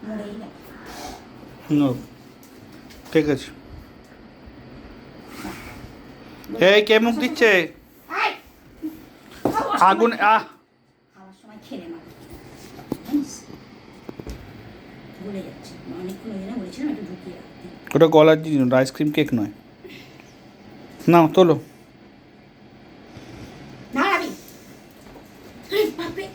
মরেই না। নো ঠিক আছে। এই কে মুখ দিচ্ছে? এই, আগুন আহ খাওয়ার সময় খেলে মা জানিস বলে যাচ্ছে অনেকক্ষণ ওই জন্য বলেছিলাম একটু ঢুকিয়ে রাখতে। ওটা গলার জিনিস, আইসক্রিম কেক নয়। নাও তোলো। না রাবি বাপরে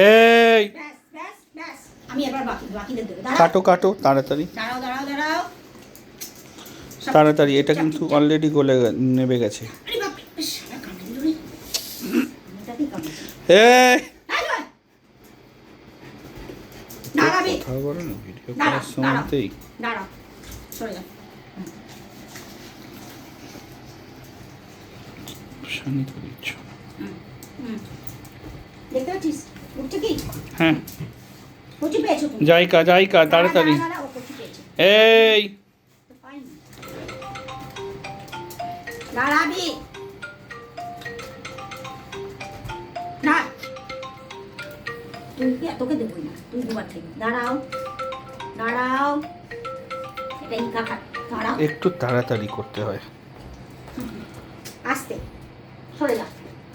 এই ব্যাস ব্যাস ব্যাস আমি এবার বাকিদের দেবো। কাটো কাটো তাড়াতাড়ি দাঁড়াও দাঁড়াও দাঁড়াও তাড়াতাড়ি, এটা কিন্তু অলরেডি গলে নেবে গেছে। আরে বাপরে সারা কামড়ে দিল রে এটাকেই কামড়েছে। এই দাঁড়াবি কথা বলো না ভিডিও দাঁড়াও করার সময়তেই। দাঁড়াও সরে যা শানি তো দিচ্ছ। দেখতে পাচ্ছিস উঠছে কি হ্যাঁ কচি পেয়েছো তুমি যাইকা যাইকা তাড়াতাড়ি। না, ও কচি পেয়েছে এই তো পাইনি দাঁড়াবি না তুই তোকে দেবই না তুই দুবার থেকে দাঁড়াও দাঁড়াও এটা ইকা খা দাঁড়াও একটু তাড়াতাড়ি করতে হয়। আস্তে সরে যা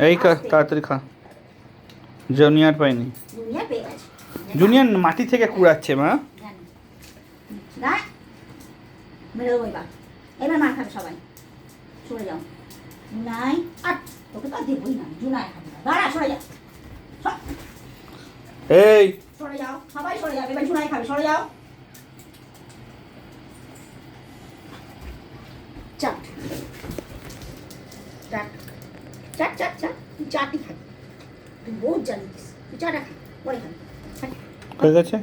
এই তাড়াতাড়ি খা। জুনিয়র পাইনি, দুনিয়া পেয়ে গেছে জুনিয়র মাটি থেকে কুড়াচ্ছে মা। জানি না মেরে দেবো এবার মার খাবে সবাই সরে যাও জুনাই আর তোকে তো আর দেবই না জুনাই খাবে না। দাঁড়া সরে যা এই সরে যাও সবাই সরে যাবে এবার জুনাই খাবে সরে যাও চাট চাট চাট চাট চাট তুই চাটই খাবি তুই বহুত জানিস তুই চাটা খা পরে খাবি হয়ে গেছে।